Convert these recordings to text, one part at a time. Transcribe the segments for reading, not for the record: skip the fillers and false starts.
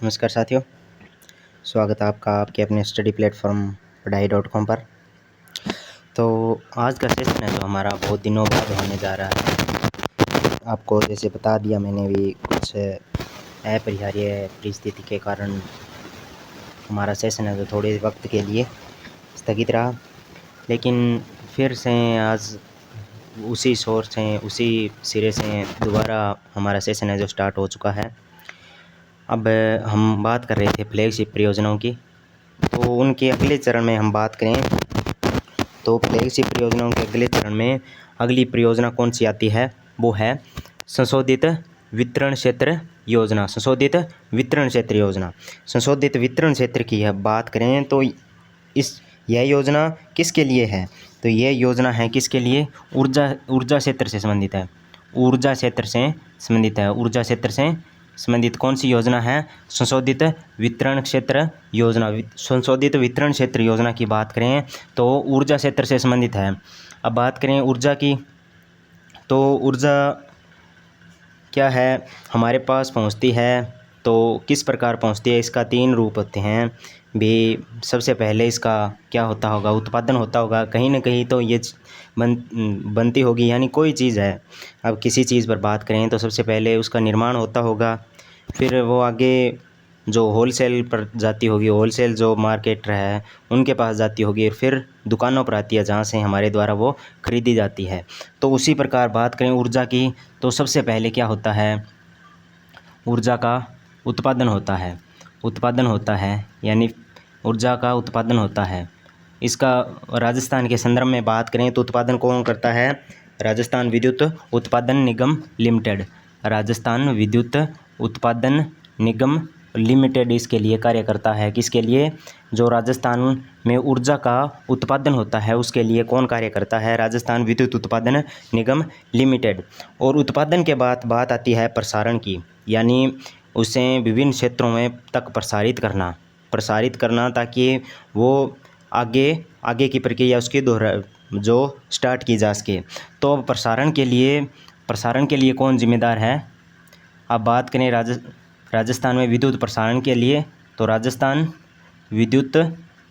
नमस्कार साथियों, स्वागत है आपका आपके अपने स्टडी प्लेटफॉर्म पढ़ाई.com पर। तो आज का सेशन है जो हमारा बहुत दिनों बाद होने जा रहा है। आपको जैसे बता दिया मैंने भी, कुछ अपरिहार्य परिस्थिति के कारण हमारा सेशन है जो थोड़े वक्त के लिए स्थगित रहा, लेकिन फिर से आज उसी सोर्स से उसी सिरे से दोबारा हमारा सेशन है जो स्टार्ट हो चुका है। अब हम बात कर रहे थे फ्लैगशिप परियोजनाओं की, तो उनके अगले चरण में हम बात करें तो फ्लैगशिप परियोजनाओं के अगले चरण में अगली परियोजना कौन सी आती है, वो है संशोधित वितरण क्षेत्र योजना। संशोधित वितरण क्षेत्र योजना, संशोधित वितरण क्षेत्र की बात करें तो यह योजना किसके लिए है? तो यह योजना है किसके लिए? ऊर्जा क्षेत्र से संबंधित है। ऊर्जा क्षेत्र से संबंधित है। ऊर्जा क्षेत्र से संबंधित कौन सी योजना है? संशोधित वितरण क्षेत्र योजना। संशोधित वितरण क्षेत्र योजना की बात करें तो ऊर्जा क्षेत्र से संबंधित है। अब बात करें ऊर्जा की, तो ऊर्जा क्या है, हमारे पास पहुंचती है तो किस प्रकार पहुंचती है? इसका 3 रूप होते हैं भी। सबसे पहले इसका क्या होता होगा? उत्पादन होता होगा। कहीं ना कहीं तो ये बनती होगी, यानी कोई चीज़ है। अब किसी चीज़ पर बात करें तो सबसे पहले उसका निर्माण होता होगा, फिर वो आगे जो होलसेल पर जाती होगी, होलसेल जो मार्केट है उनके पास जाती होगी, फिर दुकानों पर आती है जहाँ से हमारे द्वारा वो खरीदी जाती है। तो उसी प्रकार बात करें ऊर्जा की, तो सबसे पहले क्या होता है? ऊर्जा का उत्पादन होता है। उत्पादन होता है यानी ऊर्जा का उत्पादन होता है। इसका राजस्थान के संदर्भ में बात करें तो उत्पादन कौन करता है? राजस्थान विद्युत उत्पादन निगम लिमिटेड। राजस्थान विद्युत उत्पादन निगम लिमिटेड इसके लिए कार्य करता है। किसके लिए? जो राजस्थान में ऊर्जा का उत्पादन होता है उसके लिए कौन कार्य करता है? राजस्थान विद्युत उत्पादन निगम लिमिटेड। और उत्पादन के बाद बात आती है प्रसारण की, यानी उसे विभिन्न क्षेत्रों में तक प्रसारित करना ताकि वो आगे की प्रक्रिया उसकी जो स्टार्ट की जा सके। तो प्रसारण के लिए कौन जिम्मेदार है? अब बात करें राजस्थान में विद्युत प्रसारण के लिए, तो राजस्थान विद्युत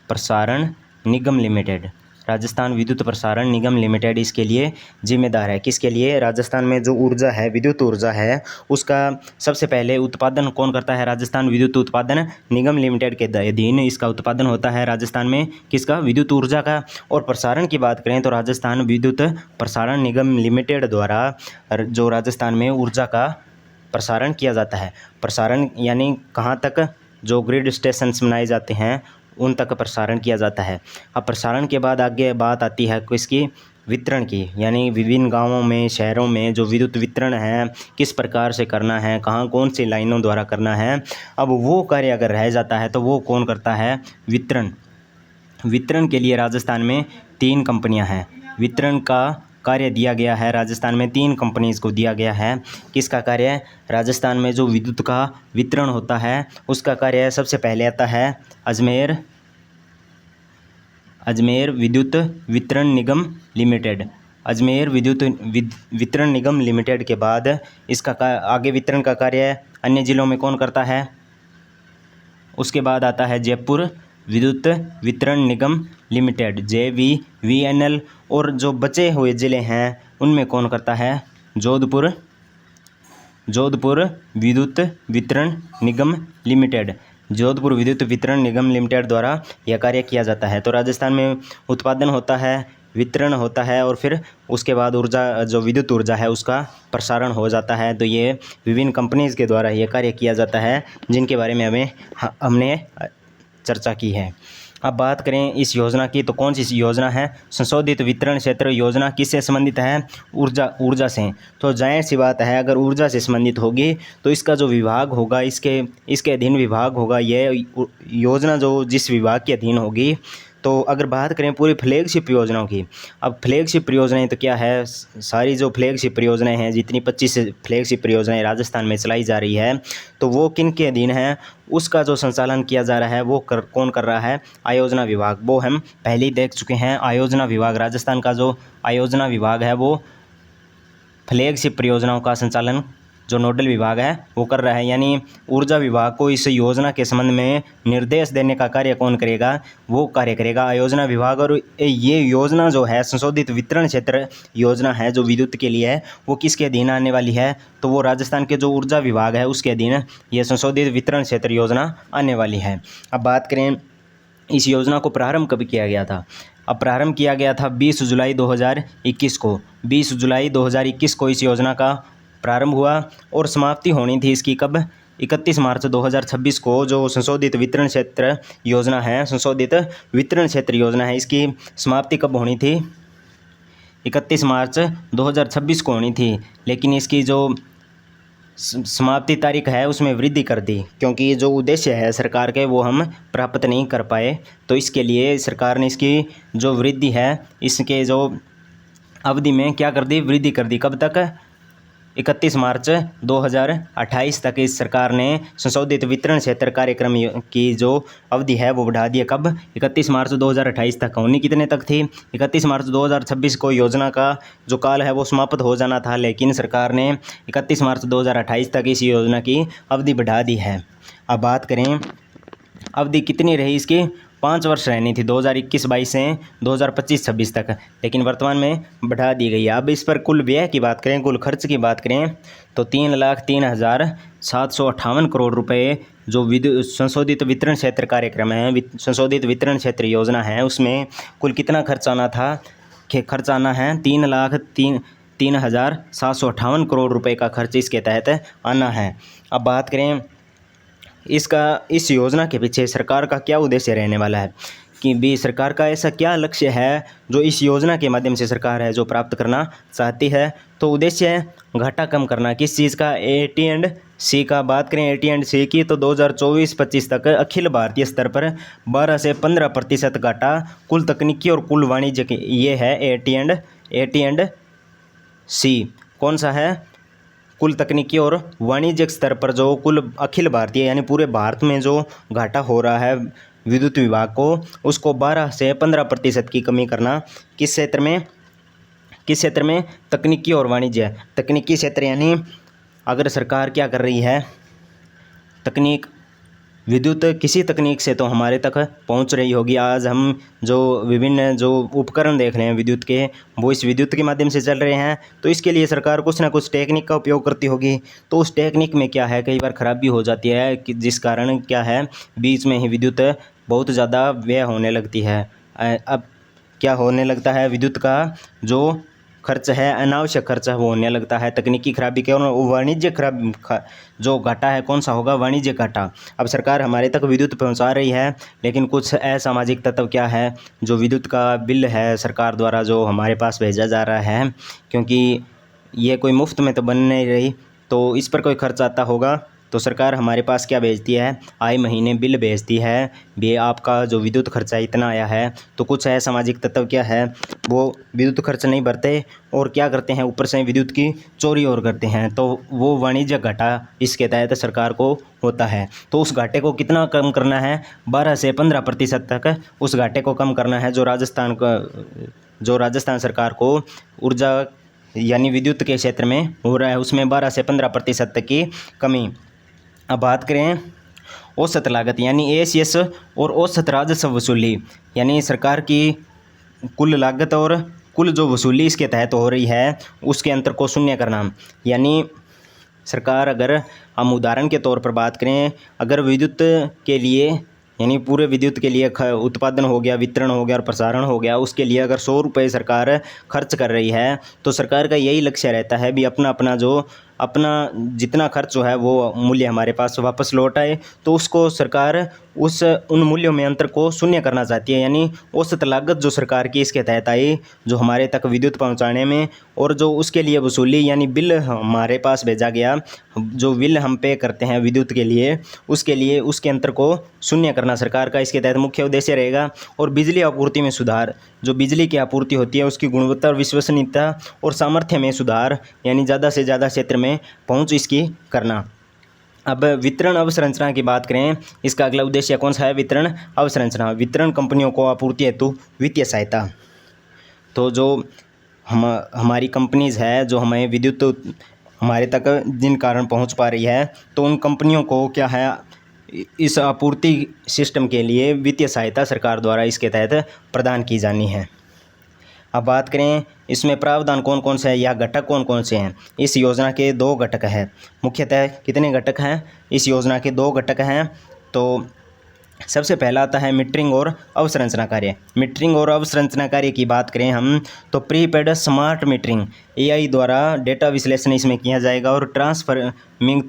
प्रसारण निगम लिमिटेड। राजस्थान विद्युत प्रसारण निगम लिमिटेड इसके लिए जिम्मेदार है। किसके लिए? राजस्थान में जो ऊर्जा है, विद्युत ऊर्जा है, उसका सबसे पहले उत्पादन कौन करता है? राजस्थान विद्युत उत्पादन निगम लिमिटेड के अधीन इसका उत्पादन होता है राजस्थान में। किसका? विद्युत ऊर्जा का। और प्रसारण की बात करें तो राजस्थान विद्युत प्रसारण निगम लिमिटेड द्वारा जो राजस्थान में ऊर्जा का प्रसारण किया जाता है। प्रसारण यानी कहाँ तक? जो ग्रिड स्टेशंस बनाए जाते हैं उन तक प्रसारण किया जाता है। अब प्रसारण के बाद आगे बात आती है किसकी? वितरण की, यानी विभिन्न गांवों में, शहरों में जो विद्युत वितरण है किस प्रकार से करना है, कहाँ कौन सी लाइनों द्वारा करना है। अब वो कार्य अगर रह जाता है तो वो कौन करता है? वितरण। वितरण के लिए राजस्थान में 3 कंपनियां हैं। वितरण का कार्य दिया गया है राजस्थान में 3 कंपनीज़ को दिया गया है। किसका कार्य? राजस्थान में जो विद्युत का वितरण होता है उसका कार्य सबसे पहले आता है अजमेर विद्युत वितरण निगम लिमिटेड। अजमेर विद्युत वितरण निगम लिमिटेड के बाद इसका आगे वितरण का कार्य अन्य ज़िलों में कौन करता है? उसके बाद आता है जयपुर विद्युत वितरण निगम लिमिटेड, JVVNL। और जो बचे हुए ज़िले हैं उनमें कौन करता है? जोधपुर विद्युत वितरण निगम लिमिटेड। जोधपुर विद्युत वितरण निगम लिमिटेड द्वारा यह कार्य किया जाता है। तो राजस्थान में उत्पादन होता है, वितरण होता है और फिर उसके बाद ऊर्जा, जो विद्युत ऊर्जा है उसका प्रसारण हो जाता है। तो ये विभिन्न कंपनीज़ के द्वारा ये कार्य किया जाता है जिनके बारे में हमने चर्चा की है। अब बात करें इस योजना की, तो कौन सी योजना है? संशोधित वितरण क्षेत्र योजना। किससे संबंधित है? ऊर्जा से। तो जाहिर सी बात है, अगर ऊर्जा से संबंधित होगी तो इसका जो विभाग होगा, इसके अधीन विभाग होगा, यह योजना जो जिस विभाग के अधीन होगी। तो अगर बात करें पूरी फ्लैगशिप योजनाओं की, अब फ्लैगशिप परियोजनाएं तो क्या है? सारी जो फ्लैगशिप परियोजनाएं हैं, जितनी 25 फ्लैगशिप परियोजनाएं राजस्थान में चलाई जा रही है, तो वो किन के अधीन है? उसका जो संचालन किया जा रहा है वो कौन कर रहा है? आयोजना विभाग। वो हम पहले ही देख चुके हैं। आयोजना विभाग, राजस्थान का जो आयोजना विभाग है वो फ्लैगशिप परियोजनाओं का संचालन जो नोडल विभाग है वो कर रहा है, यानी ऊर्जा विभाग को इस योजना के संबंध में निर्देश देने का कार्य कौन करेगा, वो कार्य करेगा आयोजना विभाग। और ये योजना जो है संशोधित वितरण क्षेत्र योजना है जो विद्युत के लिए है, वो किसके अधीन आने वाली है, तो वो राजस्थान के जो ऊर्जा विभाग है उसके अधीन ये संशोधित वितरण क्षेत्र योजना आने वाली है। अब बात करें इस योजना को प्रारंभ कब किया गया था। अब प्रारंभ किया गया था 20 जुलाई 2021 को। 20 जुलाई 2021 को इस योजना का प्रारंभ हुआ और समाप्ति होनी थी इसकी कब, 31 मार्च 2026 को। जो संशोधित वितरण क्षेत्र योजना है, संशोधित वितरण क्षेत्र योजना है, इसकी समाप्ति कब होनी थी, 31 मार्च 2026 को होनी थी। लेकिन इसकी जो समाप्ति तारीख है उसमें वृद्धि कर दी, क्योंकि जो उद्देश्य है सरकार के वो हम प्राप्त नहीं कर पाए, तो इसके लिए सरकार ने इसकी जो वृद्धि है इसके जो अवधि में क्या कर दी, वृद्धि कर दी। कब तक, 31 मार्च 2028 तक इस सरकार ने संशोधित वितरण क्षेत्र कार्यक्रम की जो अवधि है वो बढ़ा दी है। कब, 31 मार्च 2028 तक। होनी कितने तक थी, 31 मार्च 2026 को योजना का जो काल है वो समाप्त हो जाना था, लेकिन सरकार ने 31 मार्च 2028 तक इस योजना की अवधि बढ़ा दी है। अब बात करें अवधि कितनी रही इसकी, 5 वर्ष रहनी थी, 2021-22 से 2025-26 तक, लेकिन वर्तमान में बढ़ा दी गई है। अब इस पर कुल व्यय की बात करें, कुल खर्च की बात करें तो 3,03,758 करोड़ रुपए जो संशोधित वितरण क्षेत्र कार्यक्रम है, संशोधित वितरण क्षेत्र योजना है, उसमें कुल कितना खर्च आना था, खर्च आना है 3,03,758 करोड़ रुपए का खर्च इसके तहत आना है। अब बात करें इस योजना के पीछे सरकार का क्या उद्देश्य रहने वाला है, कि भी सरकार का ऐसा क्या लक्ष्य है जो इस योजना के माध्यम से सरकार है जो प्राप्त करना चाहती है। तो उद्देश्य है घाटा कम करना। किस चीज़ का, AT&C का। बात करें AT&C की तो 2024-25 तक अखिल भारतीय स्तर पर 12 से 15% घाटा कुल तकनीकी और कुल वाणिज्य ये है AT&C। कौन सा है, कुल तकनीकी और वाणिज्यिक स्तर पर जो कुल अखिल भारतीय यानी पूरे भारत में जो घाटा हो रहा है विद्युत विभाग को, उसको 12 से 15% की कमी करना। किस क्षेत्र में, तकनीकी और वाणिज्य। तकनीकी क्षेत्र यानी अगर सरकार क्या कर रही है, तकनीक विद्युत किसी तकनीक से तो हमारे तक पहुंच रही होगी। आज हम जो विभिन्न जो उपकरण देख रहे हैं विद्युत के, वो इस विद्युत के माध्यम से चल रहे हैं, तो इसके लिए सरकार कुछ ना कुछ टेक्निक का उपयोग करती होगी। तो उस टेक्निक में क्या है, कई बार खराबी हो जाती है कि जिस कारण क्या है, बीच में ही विद्युत बहुत ज़्यादा व्यय होने लगती है। अब क्या होने लगता है, विद्युत का जो खर्च है, अनावश्यक खर्च है वो होने लगता है तकनीकी खराबी के। और वाणिज्य जो घाटा है कौन सा होगा, वाणिज्य घाटा। अब सरकार हमारे तक विद्युत पहुंचा रही है, लेकिन कुछ असामाजिक तत्व क्या है, जो विद्युत का बिल है सरकार द्वारा जो हमारे पास भेजा जा रहा है, क्योंकि ये कोई मुफ्त में तो बन नहीं रही, तो इस पर कोई खर्च आता होगा, तो सरकार हमारे पास क्या भेजती है, आए महीने बिल भेजती है, भी आपका जो विद्युत खर्चा इतना आया है। तो कुछ असामाजिक तत्व क्या है, वो विद्युत खर्च नहीं भरते और क्या करते हैं, ऊपर से विद्युत की चोरी और करते हैं, तो वो वाणिज्य घाटा इसके तहत सरकार को होता है। तो उस घाटे को कितना कम करना है, 12 से 15% तक उस घाटे को कम करना है, जो राजस्थान सरकार को ऊर्जा यानी विद्युत के क्षेत्र में हो रहा है, उसमें 12 से 15% तक की कमी। अब बात करें औसत लागत यानी ACS और औसत राजस्व वसूली, यानी सरकार की कुल लागत और कुल जो वसूली इसके तहत हो रही है उसके अंतर को शून्य करना। यानी सरकार, अगर हम उदाहरण के तौर पर बात करें, अगर विद्युत के लिए यानी पूरे विद्युत के लिए उत्पादन हो गया, वितरण हो गया और प्रसारण हो गया, उसके लिए अगर 100 रुपये सरकार खर्च कर रही है, तो सरकार का यही लक्ष्य रहता है भी अपना जितना खर्च जो है वो मूल्य हमारे पास वापस लौट आए। तो उसको सरकार उन मूल्यों में अंतर को शून्य करना चाहती है। यानी औसत लागत जो सरकार की इसके तहत आई, जो हमारे तक विद्युत पहुंचाने में, और जो उसके लिए वसूली यानी बिल हमारे पास भेजा गया, जो बिल हम पे करते हैं विद्युत के लिए, उसके अंतर को शून्य करना सरकार का इसके तहत मुख्य उद्देश्य रहेगा। और बिजली आपूर्ति में सुधार, जो बिजली की आपूर्ति होती है उसकी गुणवत्ता और विश्वसनीयता और सामर्थ्य में सुधार, यानी ज़्यादा से ज़्यादा क्षेत्र में पहुंच इसकी करना। अब वितरण अवसंरचना की बात करें, इसका अगला उद्देश्य कौन सा है, वितरण अवसंरचना। वितरण कंपनियों को आपूर्ति हेतु वित्तीय सहायता। तो जो हमारी कंपनीज़ है जो हमें विद्युत हमारे तक जिन कारण पहुंच पा रही है, तो उन कंपनियों को क्या है, इस आपूर्ति सिस्टम के लिए वित्तीय सहायता सरकार द्वारा इसके तहत प्रदान की जानी है। अब बात करें इसमें प्रावधान कौन कौन से हैं या घटक कौन कौन से हैं। इस योजना के 2 घटक हैं। मुख्यतः कितने घटक हैं इस योजना के? 2 घटक हैं। तो सबसे पहला आता है मीटरिंग और अवसंरचना कार्य। मीटरिंग और अवसंरचना कार्य की बात करें हम, तो प्रीपेड स्मार्ट मीटरिंग एआई द्वारा डेटा विश्लेषण इसमें किया जाएगा और ट्रांसफार्मिंग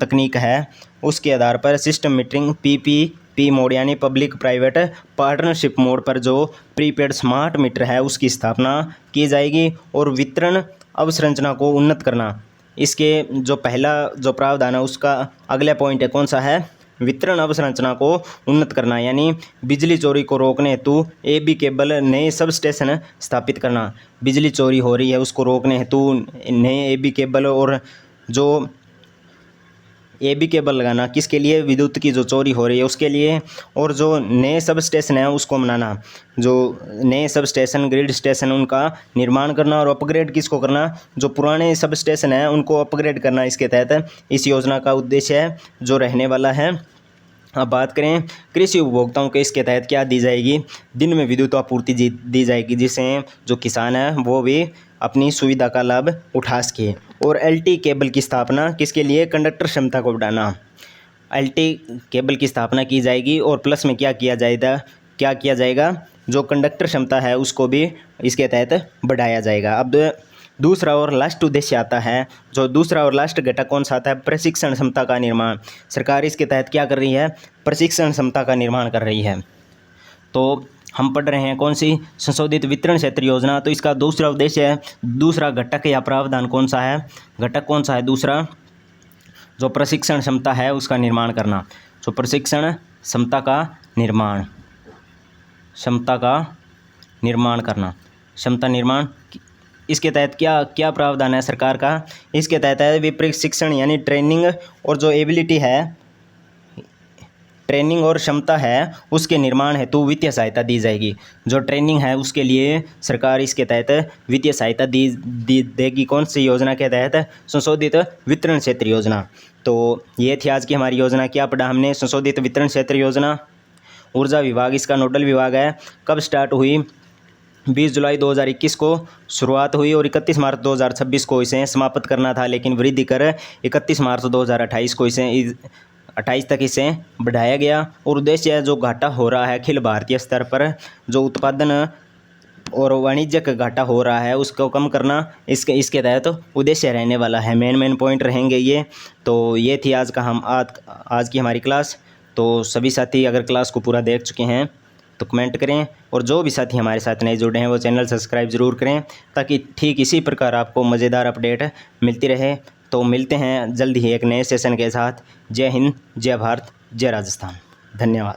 तकनीक है उसके आधार पर सिस्टम मीटरिंग पीपीपी मोड यानी पब्लिक प्राइवेट पार्टनरशिप मोड पर जो प्रीपेड स्मार्ट मीटर है उसकी स्थापना की जाएगी। और वितरण अवसंरचना को उन्नत करना, इसके जो पहला जो प्रावधान है उसका अगला पॉइंट है कौन सा है? वितरण अवसंरचना को उन्नत करना, यानी बिजली चोरी को रोकने हेतु एबी केबल नए सब स्टेशन स्थापित करना। बिजली चोरी हो रही है उसको रोकने हेतु नए एबी केबल, और जो एबी केबल लगाना किसके लिए? विद्युत की जो चोरी हो रही है उसके लिए। और जो नए सब स्टेशन है उसको बनाना, जो नए सब स्टेशन ग्रिड स्टेशन उनका निर्माण करना और अपग्रेड किसको करना? जो पुराने सब स्टेशन हैं उनको अपग्रेड करना इसके तहत इस योजना का उद्देश्य है जो रहने वाला है। अब बात करें कृषि उपभोक्ताओं को इसके तहत क्या दी जाएगी? दिन में विद्युत आपूर्ति दी जाएगी, जिससे जो किसान है वो भी अपनी सुविधा का लाभ उठा सके। और एलटी केबल की स्थापना किसके लिए? कंडक्टर क्षमता को बढ़ाना। एलटी केबल की स्थापना की जाएगी और प्लस में क्या किया जाएगा? जो कंडक्टर क्षमता है उसको भी इसके तहत बढ़ाया जाएगा। अब दूसरा और लास्ट उद्देश्य आता है, जो दूसरा और लास्ट घटक कौन सा आता है? प्रशिक्षण क्षमता का निर्माण। सरकार इसके तहत क्या कर रही है? प्रशिक्षण क्षमता का निर्माण कर रही है। तो हम पढ़ रहे हैं कौन सी? संशोधित वितरण क्षेत्र योजना। तो इसका दूसरा उद्देश्य है, दूसरा घटक या प्रावधान कौन सा है? घटक कौन सा है दूसरा? जो प्रशिक्षण क्षमता है उसका निर्माण करना। जो प्रशिक्षण क्षमता का निर्माण करना, क्षमता निर्माण, इसके तहत क्या प्रावधान है सरकार का? इसके तहत है प्रशिक्षण यानी ट्रेनिंग, और जो एबिलिटी है, ट्रेनिंग और क्षमता है उसके निर्माण हेतु वित्तीय सहायता दी जाएगी। जो ट्रेनिंग है उसके लिए सरकार इसके तहत वित्तीय सहायता देगी। कौन सी योजना के तहत? संशोधित वितरण क्षेत्र योजना। तो ये थी आज की हमारी योजना। क्या पढ़ा हमने? संशोधित वितरण क्षेत्र योजना। ऊर्जा विभाग इसका नोडल विभाग है। कब स्टार्ट हुई? 20 जुलाई 2021 को शुरुआत हुई और 31 मार्च 2026 को इसे समाप्त करना था, लेकिन वृद्धि कर 31 मार्च 2028 को इसे 28 तक इसे बढ़ाया गया। और उद्देश्य है जो घाटा हो रहा है अखिल भारतीय स्तर पर, जो उत्पादन और वाणिज्यिक घाटा हो रहा है उसको कम करना, इसके तहत उद्देश्य रहने वाला है। मेन पॉइंट रहेंगे ये। तो ये थी आज की हमारी क्लास। तो सभी साथी अगर क्लास को पूरा देख चुके हैं तो कमेंट करें, और जो भी साथी हमारे साथ नए जुड़े हैं वो चैनल सब्सक्राइब ज़रूर करें, ताकि ठीक इसी प्रकार आपको मज़ेदार अपडेट मिलती रहे। तो मिलते हैं जल्द ही एक नए सेशन के साथ। जय हिंद, जय भारत, जय राजस्थान। धन्यवाद।